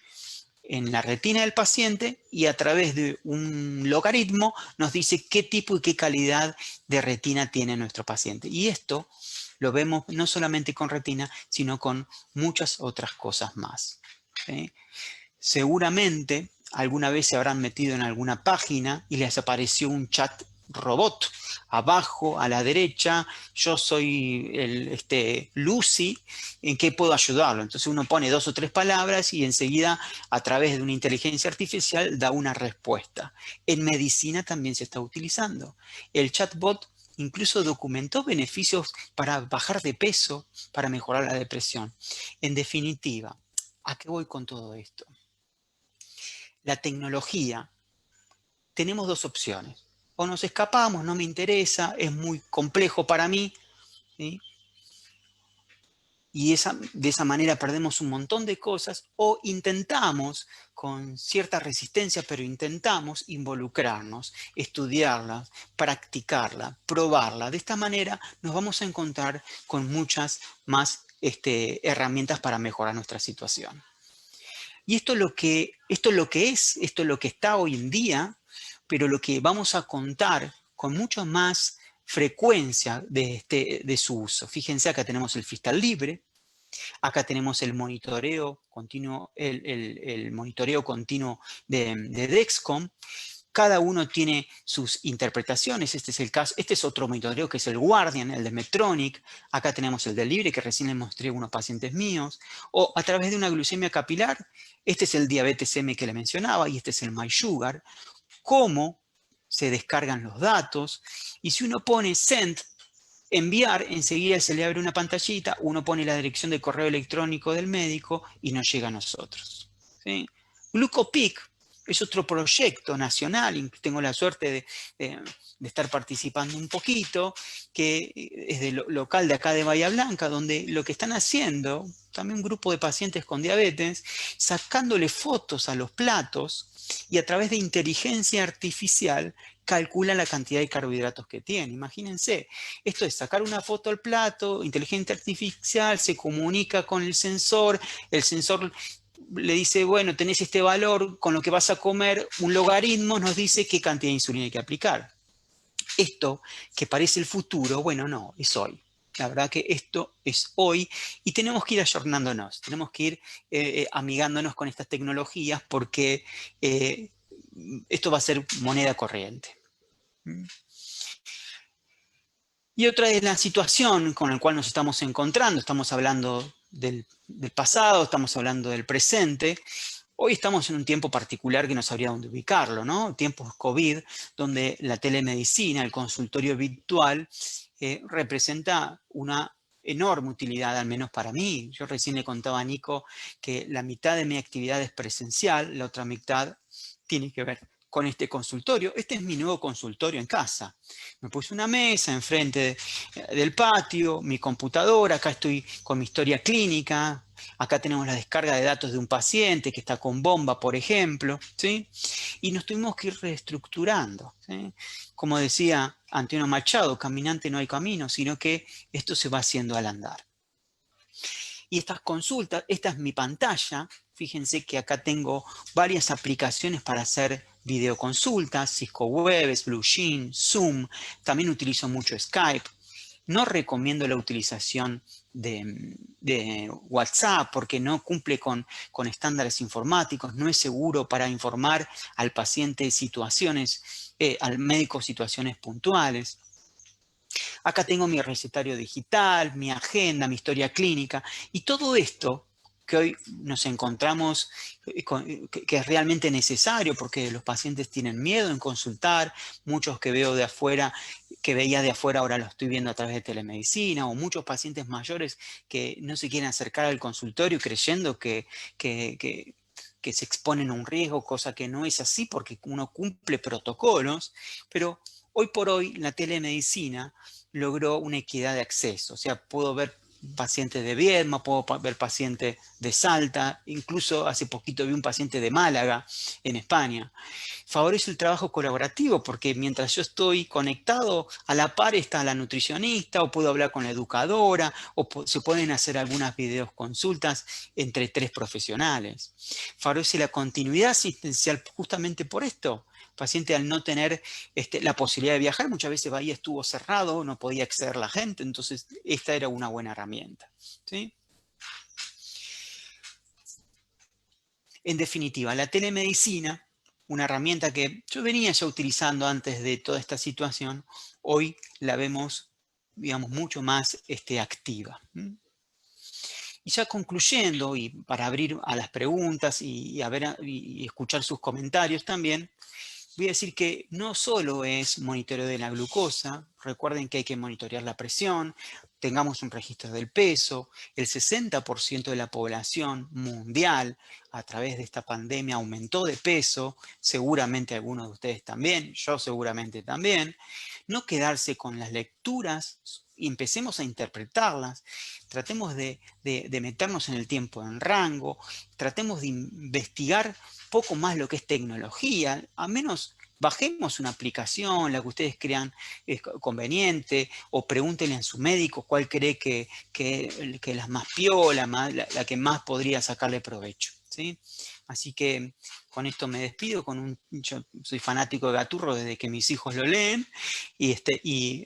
[SPEAKER 2] en la retina del paciente y a través de un logaritmo nos dice qué tipo y qué calidad de retina tiene nuestro paciente. Y esto lo vemos no solamente con retina, sino con muchas otras cosas más, ¿sí? Seguramente alguna vez se habrán metido en alguna página y les apareció un chat robot. Abajo, a la derecha, yo soy Lucy, ¿en qué puedo ayudarlo? Entonces uno pone 2 o 3 palabras y enseguida, a través de una inteligencia artificial, da una respuesta. En medicina también se está utilizando. El chatbot incluso documentó beneficios para bajar de peso, para mejorar la depresión. En definitiva, ¿a qué voy con todo esto? La tecnología, tenemos 2 opciones. O nos escapamos, no me interesa, es muy complejo para mí, ¿sí? Y de esa manera perdemos un montón de cosas, o intentamos, con cierta resistencia, pero intentamos involucrarnos, estudiarla, practicarla, probarla. De esta manera nos vamos a encontrar con muchas más herramientas para mejorar nuestra situación. Y esto es lo que está hoy en día, pero lo que vamos a contar con mucho más frecuencia de su uso. Fíjense, acá tenemos el freestyle libre, acá tenemos el monitoreo continuo, el monitoreo continuo de Dexcom. Cada uno tiene sus interpretaciones. Este es el caso, este es otro monitoreo que es el Guardian, el de Medtronic. Acá tenemos el de Libre, que recién les mostré a unos pacientes míos. O a través de una glucemia capilar, este es el diabetes M que le mencionaba y este es el MySugar. Cómo se descargan los datos. Y si uno pone Send, enviar, enseguida se le abre una pantallita, uno pone la dirección de correo electrónico del médico y nos llega a nosotros, ¿sí? GlucoPic es otro proyecto nacional, tengo la suerte de estar participando un poquito, que es local de acá de Bahía Blanca, donde lo que están haciendo, también un grupo de pacientes con diabetes, sacándole fotos a los platos y a través de inteligencia artificial calcula la cantidad de carbohidratos que tiene. Imagínense, esto es sacar una foto al plato, inteligencia artificial se comunica con el sensor le dice, bueno, tenés este valor, con lo que vas a comer, un logaritmo nos dice qué cantidad de insulina hay que aplicar. Esto, que parece el futuro, bueno, no, es hoy. La verdad que esto es hoy y tenemos que ir ayornándonos, tenemos que ir amigándonos con estas tecnologías porque esto va a ser moneda corriente. Y otra es la situación con la cual nos estamos encontrando. Estamos hablando del pasado, estamos hablando del presente. Hoy estamos en un tiempo particular que no sabría dónde ubicarlo, ¿no? Tiempos COVID, donde la telemedicina, el consultorio virtual, representa una enorme utilidad, al menos para mí. Yo recién le contaba a Nico que la mitad de mi actividad es presencial, la otra mitad tiene que ver con este consultorio. Este es mi nuevo consultorio en casa. Me puse una mesa enfrente del patio, mi computadora, acá estoy con mi historia clínica, acá tenemos la descarga de datos de un paciente que está con bomba, por ejemplo, ¿sí? Y nos tuvimos que ir reestructurando, ¿sí? Como decía Antonio Machado, caminante no hay camino, sino que esto se va haciendo al andar. Y estas consultas, esta es mi pantalla, fíjense que acá tengo varias aplicaciones para hacer videoconsultas, Cisco Webex, BlueJean, Zoom, también utilizo mucho Skype. No recomiendo la utilización de WhatsApp porque no cumple con estándares informáticos, no es seguro para informar al paciente situaciones, al médico situaciones puntuales. Acá tengo mi recetario digital, mi agenda, mi historia clínica y todo esto que hoy nos encontramos que es realmente necesario porque los pacientes tienen miedo en consultar, muchos que veo de afuera, que veía de afuera ahora lo estoy viendo a través de telemedicina, o muchos pacientes mayores que no se quieren acercar al consultorio creyendo que se exponen a un riesgo, cosa que no es así porque uno cumple protocolos, pero hoy por hoy la telemedicina logró una equidad de acceso, o sea, puedo ver pacientes de Viedma, puedo ver pacientes de Salta, incluso hace poquito vi un paciente de Málaga, en España. Favorece el trabajo colaborativo porque mientras yo estoy conectado, a la par está la nutricionista o puedo hablar con la educadora o se pueden hacer algunas videoconsultas entre 3 profesionales. Favorece la continuidad asistencial justamente por esto. El paciente al no tener la posibilidad de viajar, muchas veces Bahía estuvo cerrado, no podía acceder la gente, entonces esta era una buena herramienta, ¿sí? En definitiva, la telemedicina, una herramienta que yo venía ya utilizando antes de toda esta situación, hoy la vemos, digamos, mucho más activa. Y ya concluyendo, y para abrir a las preguntas y escuchar sus comentarios también, voy a decir que no solo es monitoreo de la glucosa, recuerden que hay que monitorear la presión, tengamos un registro del peso, el 60% de la población mundial a través de esta pandemia aumentó de peso, seguramente algunos de ustedes también, yo seguramente también, no quedarse con las lecturas y empecemos a interpretarlas, tratemos de meternos en el tiempo en rango, tratemos de investigar poco más lo que es tecnología, a menos bajemos una aplicación, la que ustedes crean conveniente, o pregúntenle a su médico cuál cree que es la más piola, la que más podría sacarle provecho, ¿sí? Así que con esto me despido, yo soy fanático de Gaturro desde que mis hijos lo leen, y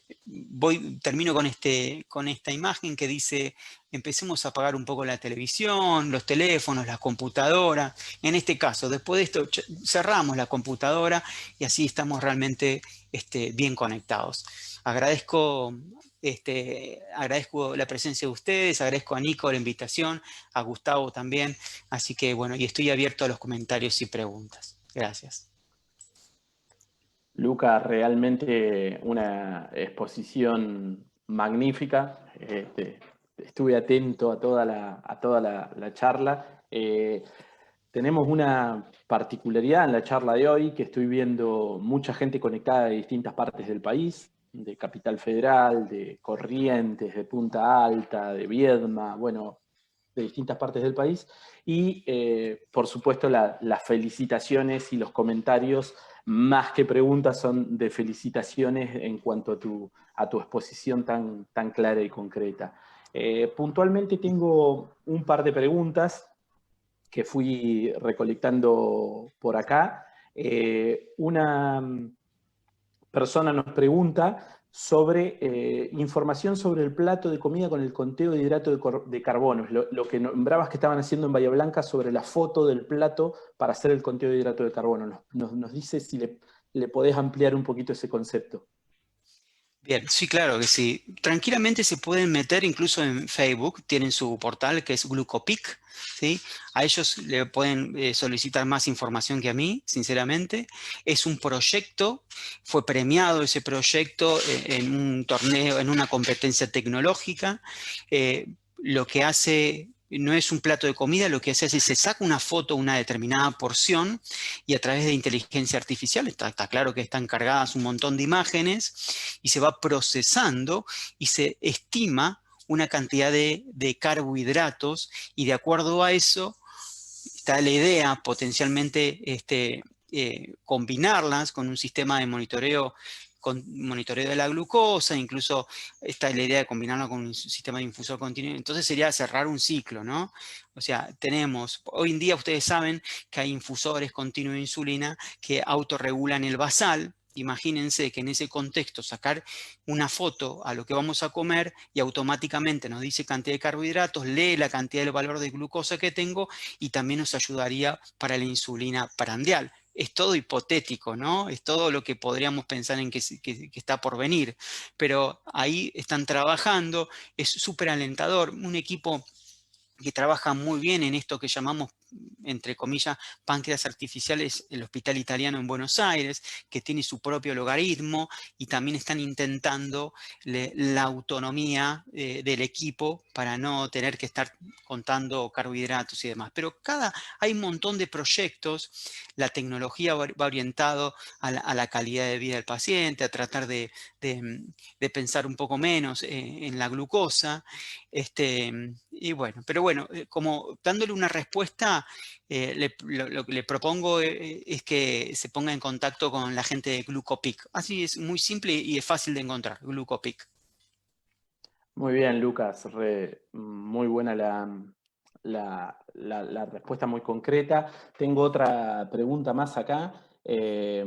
[SPEAKER 2] termino con esta imagen que dice, empecemos a apagar un poco la televisión, los teléfonos, las computadoras. En este caso, después de esto, cerramos la computadora y así estamos realmente bien conectados. Agradezco la presencia de ustedes, agradezco a Nico la invitación, a Gustavo también, así que bueno, y estoy abierto a los comentarios y preguntas. Gracias.
[SPEAKER 1] Luca, realmente una exposición magnífica. Estuve atento a toda la charla. Tenemos una particularidad en la charla de hoy, que estoy viendo mucha gente conectada de distintas partes del país, de Capital Federal, de Corrientes, de Punta Alta, de Viedma, bueno, de distintas partes del país. Y, por supuesto, las felicitaciones y los comentarios más que preguntas, son de felicitaciones en cuanto a tu exposición tan clara y concreta. Puntualmente tengo un par de preguntas que fui recolectando por acá. Una persona nos pregunta sobre información sobre el plato de comida con el conteo de hidrato de carbono. Lo que nombrabas que estaban haciendo en Bahía Blanca sobre la foto del plato para hacer el conteo de hidrato de carbono. Nos dice si le podés ampliar un poquito ese concepto.
[SPEAKER 2] Bien, sí, claro que sí. Tranquilamente se pueden meter incluso en Facebook, tienen su portal que es Glucopic, ¿sí? A ellos le pueden solicitar más información que a mí, sinceramente. Es un proyecto, fue premiado ese proyecto en un torneo, en una competencia tecnológica. Lo que hace no es un plato de comida, lo que hace es que se saca una foto, una determinada porción, y a través de inteligencia artificial, está claro que están cargadas un montón de imágenes, y se va procesando y se estima una cantidad de carbohidratos, y de acuerdo a eso está la idea potencialmente combinarlas con un sistema de monitoreo, con monitoreo de la glucosa, incluso está la idea de combinarlo con un sistema de infusor continuo. Entonces sería cerrar un ciclo, ¿no? O sea, tenemos, hoy en día ustedes saben que hay infusores continuos de insulina que autorregulan el basal. Imagínense que en ese contexto sacar una foto a lo que vamos a comer y automáticamente nos dice cantidad de carbohidratos, lee la cantidad del valor de glucosa que tengo, y también nos ayudaría para la insulina prandial. Es todo hipotético, ¿no? Es todo lo que podríamos pensar en que está por venir, pero ahí están trabajando, es súper alentador, un equipo que trabaja muy bien en esto que llamamos, entre comillas, páncreas artificiales, el Hospital Italiano en Buenos Aires, que tiene su propio logaritmo, y también están intentando la autonomía del equipo para no tener que estar contando carbohidratos y demás. Pero hay un montón de proyectos, la tecnología va orientado a la calidad de vida del paciente, a tratar de pensar un poco menos en la glucosa. Y bueno, pero bueno, como dándole una respuesta, lo que le propongo es que se ponga en contacto con la gente de Glucopic. Así es muy simple y es fácil de encontrar, Glucopic.
[SPEAKER 1] Muy bien, Lucas. Muy buena la respuesta, muy concreta. Tengo otra pregunta más acá, que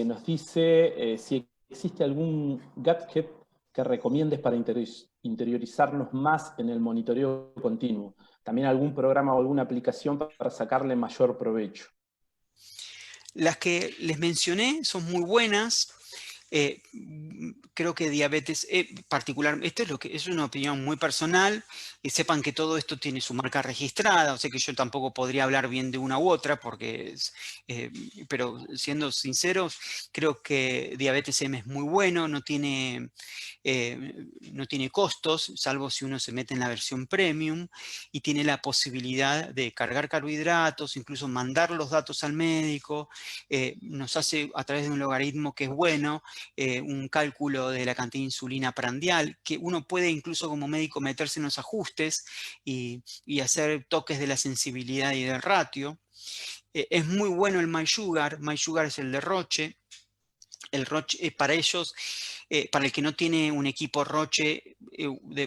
[SPEAKER 1] nos dice si existe algún gadget que recomiendes para interiorizarnos más en el monitoreo continuo. También algún programa o alguna aplicación para sacarle mayor provecho.
[SPEAKER 2] Las que les mencioné son muy buenas. Creo que diabetes, particular, esto es es una opinión muy personal, y sepan que todo esto tiene su marca registrada, o sea que yo tampoco podría hablar bien de una u otra, eh, pero siendo sinceros, creo que diabetes M es muy bueno, no tiene costos, salvo si uno se mete en la versión premium, y tiene la posibilidad de cargar carbohidratos, incluso mandar los datos al médico. Nos hace a través de un logaritmo que es bueno, un cálculo de la cantidad de insulina prandial, que uno puede incluso como médico meterse en los ajustes y hacer toques de la sensibilidad y del ratio. Es muy bueno el MySugar. MySugar es el de Roche. El Roche, para ellos, para el que no tiene un equipo Roche,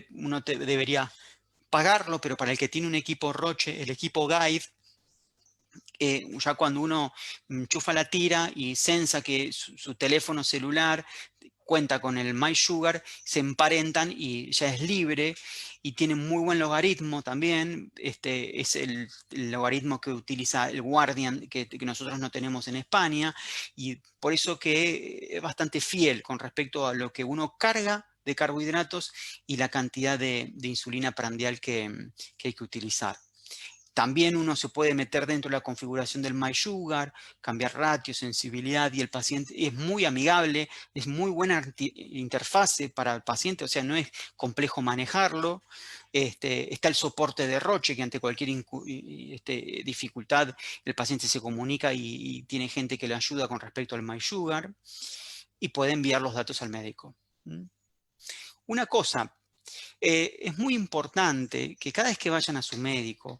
[SPEAKER 2] uno debería pagarlo, pero para el que tiene un equipo Roche, el equipo Guide, ya cuando uno enchufa la tira y sensa que su teléfono celular cuenta con el MySugar, se emparentan y ya es libre, y tiene muy buen logaritmo también. Es el logaritmo que utiliza el Guardian, que nosotros no tenemos en España, y por eso que es bastante fiel con respecto a lo que uno carga de carbohidratos y la cantidad de insulina prandial que hay que utilizar. También uno se puede meter dentro de la configuración del MySugar, cambiar ratio, sensibilidad, y el paciente es muy amigable, es muy buena interfase para el paciente, o sea, no es complejo manejarlo. Está el soporte de Roche, que ante cualquier dificultad el paciente se comunica y tiene gente que le ayuda con respecto al MySugar, y puede enviar los datos al médico. Una cosa, es muy importante que cada vez que vayan a su médico,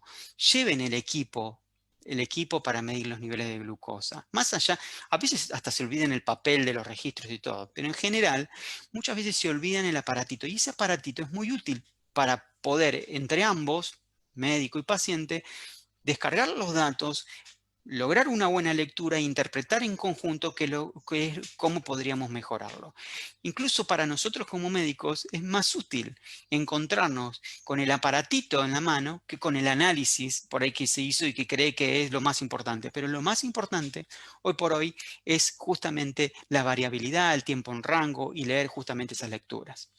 [SPEAKER 2] lleven el equipo el equipo para medir los niveles de glucosa. Más allá, a veces hasta se olvidan el papel de los registros y todo, pero en general muchas veces se olvidan el aparatito, y ese aparatito es muy útil para poder, entre ambos, médico y paciente, descargar los datos, lograr una buena lectura e interpretar en conjunto cómo podríamos mejorarlo. Incluso para nosotros como médicos es más útil encontrarnos con el aparatito en la mano que con el análisis por ahí que se hizo y que cree que es lo más importante. Pero lo más importante hoy por hoy es justamente la variabilidad, el tiempo en rango y leer justamente esas lecturas.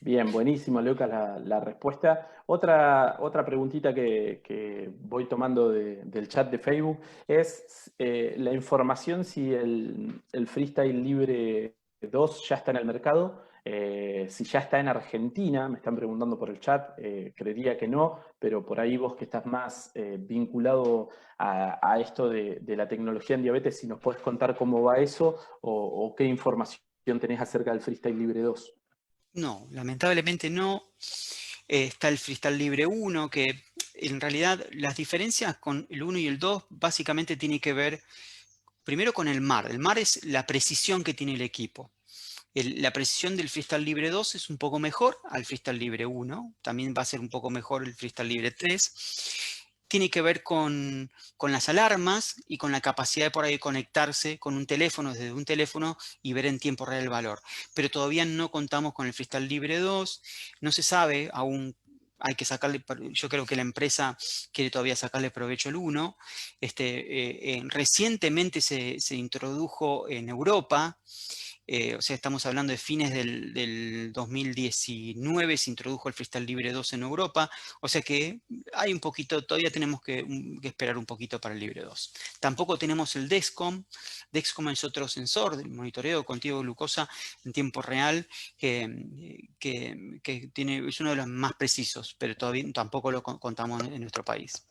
[SPEAKER 1] Bien, buenísimo, Lucas, la respuesta. Otra preguntita que voy tomando del chat de Facebook es la información si el Freestyle Libre 2 ya está en el mercado. Si ya está en Argentina, me están preguntando por el chat, creería que no, pero por ahí vos que estás más vinculado a esto de la tecnología en diabetes, si nos podés contar cómo va eso o qué información tenés acerca del Freestyle Libre 2.
[SPEAKER 2] No, lamentablemente no. Está el Freestyle Libre 1, que en realidad las diferencias con el 1 y el 2 básicamente tienen que ver primero con el MAR. El MAR es la precisión que tiene el equipo. La precisión del Freestyle Libre 2 es un poco mejor al Freestyle Libre 1. También va a ser un poco mejor el Freestyle Libre 3. Tiene que ver con las alarmas y con la capacidad de por ahí conectarse con un teléfono, desde un teléfono, y ver en tiempo real el valor. Pero todavía no contamos con el Freestyle Libre 2. No se sabe aún. Hay que sacarle, yo creo que la empresa quiere todavía sacarle provecho al 1. Recientemente se introdujo en Europa. O sea, estamos hablando de fines del 2019, se introdujo el Freestyle Libre 2 en Europa, o sea que hay un poquito, todavía tenemos que esperar un poquito para el Libre 2. Tampoco tenemos el Dexcom. Dexcom es otro sensor de monitoreo contigo de glucosa en tiempo real que es uno de los más precisos, pero todavía tampoco lo contamos en nuestro país.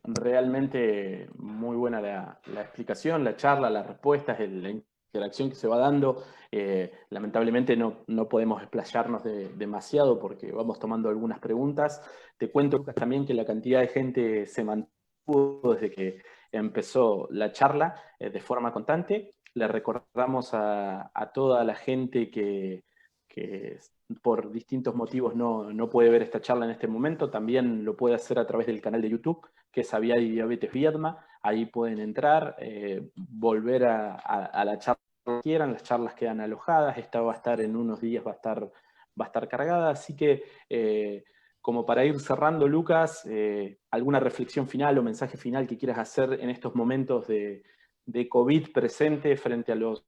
[SPEAKER 1] Realmente muy buena la explicación, la charla, las respuestas, la interacción que se va dando. Lamentablemente no podemos explayarnos demasiado porque vamos tomando algunas preguntas. Te cuento, Lucas, también que la cantidad de gente se mantuvo desde que empezó la charla de forma constante. Le recordamos a toda la gente que por distintos motivos no puede ver esta charla en este momento, también lo puede hacer a través del canal de YouTube, que es Aviadi Diabetes Viedma. Ahí pueden entrar, volver a la charla que quieran, las charlas quedan alojadas, esta va a estar en unos días, va a estar cargada, así que como para ir cerrando, Lucas, ¿alguna reflexión final o mensaje final que quieras hacer en estos momentos de COVID presente frente a los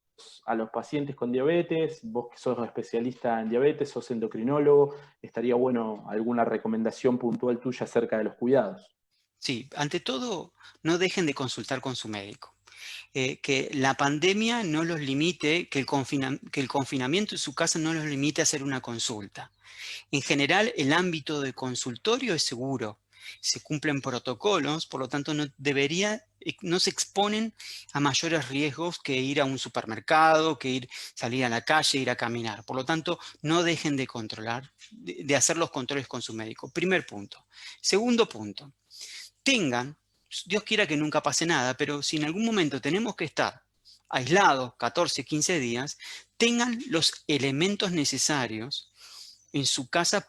[SPEAKER 1] pacientes con diabetes? Vos que sos especialista en diabetes, sos endocrinólogo, estaría bueno alguna recomendación puntual tuya acerca de los cuidados.
[SPEAKER 2] Sí, ante todo, no dejen de consultar con su médico. Que la pandemia no los limite, que el confinamiento en su casa no los limite a hacer una consulta. En general, el ámbito de consultorio es seguro. Se cumplen protocolos, por lo tanto no se exponen a mayores riesgos que ir a un supermercado, salir a la calle, ir a caminar. Por lo tanto, no dejen de controlar, de hacer los controles con su médico. Primer punto. Segundo punto, Dios quiera que nunca pase nada, pero si en algún momento tenemos que estar aislados 14, 15 días, tengan los elementos necesarios en su casa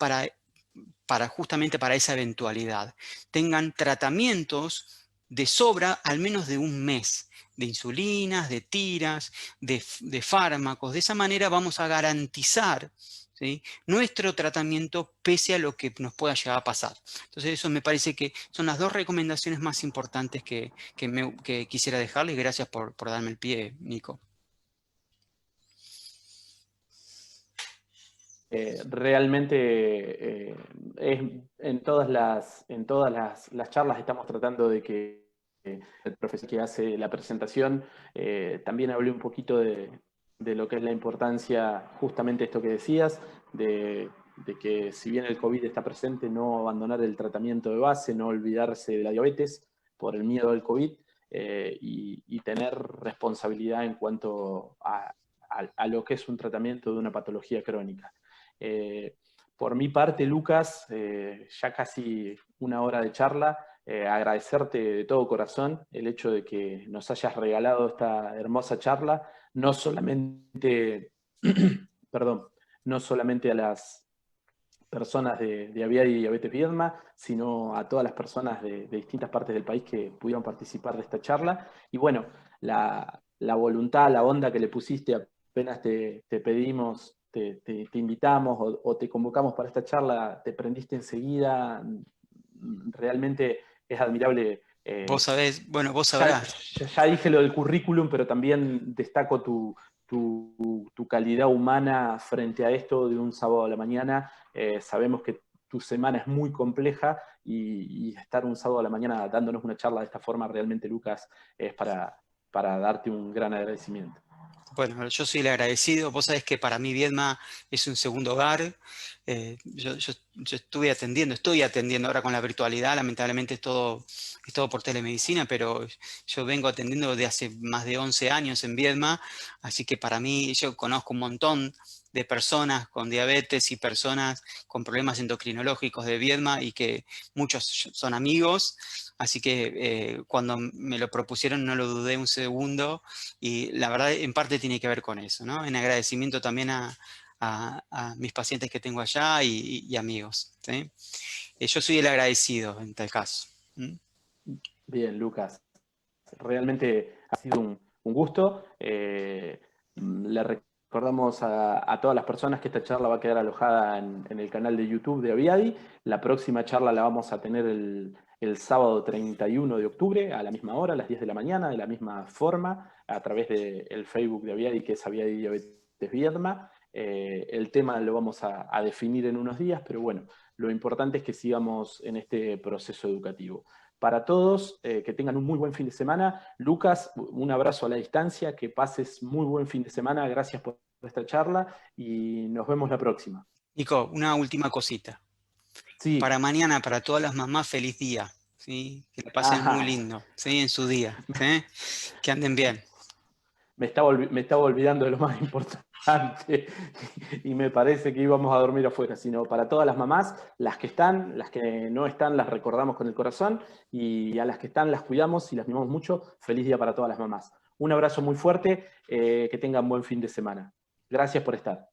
[SPEAKER 2] justamente para esa eventualidad. Tengan tratamientos de sobra al menos de un mes, de insulinas, de tiras, de fármacos. De esa manera vamos a garantizar, ¿sí?, nuestro tratamiento pese a lo que nos pueda llegar a pasar. Entonces eso me parece que son las dos recomendaciones más importantes que quisiera dejarles. Gracias por darme el pie, Nico.
[SPEAKER 1] Realmente en todas las charlas estamos tratando de que el profesor que hace la presentación también hable un poquito de lo que es la importancia, justamente esto que decías, de que si bien el COVID está presente, no abandonar el tratamiento de base, no olvidarse de la diabetes por el miedo al COVID y tener responsabilidad en cuanto a lo que es un tratamiento de una patología crónica. Por mi parte, Lucas, ya casi una hora de charla, agradecerte de todo corazón el hecho de que nos hayas regalado esta hermosa charla, no solamente, perdón, no solamente a las personas de Aviadi y Diabetes Viedma, sino a todas las personas de distintas partes del país que pudieron participar de esta charla. Y bueno, la voluntad, la onda que le pusiste apenas te pedimos, te invitamos o te convocamos para esta charla, te prendiste enseguida, realmente es admirable.
[SPEAKER 2] Vos sabés, bueno, vos
[SPEAKER 1] Ya,
[SPEAKER 2] sabrás.
[SPEAKER 1] ya dije lo del currículum, pero también destaco tu calidad humana frente a esto de un sábado a la mañana. Sabemos que tu semana es muy compleja y estar un sábado a la mañana dándonos una charla de esta forma, realmente, Lucas, es para darte un gran agradecimiento.
[SPEAKER 2] Bueno, yo soy el agradecido. Vos sabés que para mí Viedma es un segundo hogar. Yo estoy atendiendo ahora con la virtualidad. Lamentablemente es todo por telemedicina, pero yo vengo atendiendo de hace más de 11 años en Viedma. Así que para mí, yo conozco un montón de personas con diabetes y personas con problemas endocrinológicos de Viedma y que muchos son amigos. Así que cuando me lo propusieron no lo dudé un segundo. Y la verdad, en parte tiene que ver con eso, ¿no? En agradecimiento también a mis pacientes que tengo allá y amigos, ¿sí? Yo soy el agradecido en tal caso. ¿Mm?
[SPEAKER 1] Bien, Lucas. Realmente ha sido un gusto. Le recordamos a todas las personas que esta charla va a quedar alojada en el canal de YouTube de Aviadi. La próxima charla la vamos a tener el sábado 31 de octubre a la misma hora, a las 10 de la mañana, de la misma forma, a través del Facebook de Aviadi, que es Aviadi Diabetes Viedma. El tema lo vamos a definir en unos días, pero bueno, lo importante es que sigamos en este proceso educativo. Para todos, que tengan un muy buen fin de semana. Lucas, un abrazo a la distancia, que pases muy buen fin de semana. Gracias por esta charla y nos vemos la próxima.
[SPEAKER 2] Nico, una última cosita. Para
[SPEAKER 1] Sí,
[SPEAKER 2] mañana, para todas las mamás, feliz día, ¿sí? Que la pasen muy
[SPEAKER 1] ajá,
[SPEAKER 2] lindo, ¿sí? En su día, ¿sí? Que anden bien.
[SPEAKER 1] me estaba olvidando de lo más importante y me parece que íbamos a dormir afuera, sino para todas las mamás, las que están, las que no están, las recordamos con el corazón y a las que están las cuidamos y las mimamos mucho. Feliz día para todas las mamás. Un abrazo muy fuerte, que tengan buen fin de semana. Gracias por estar.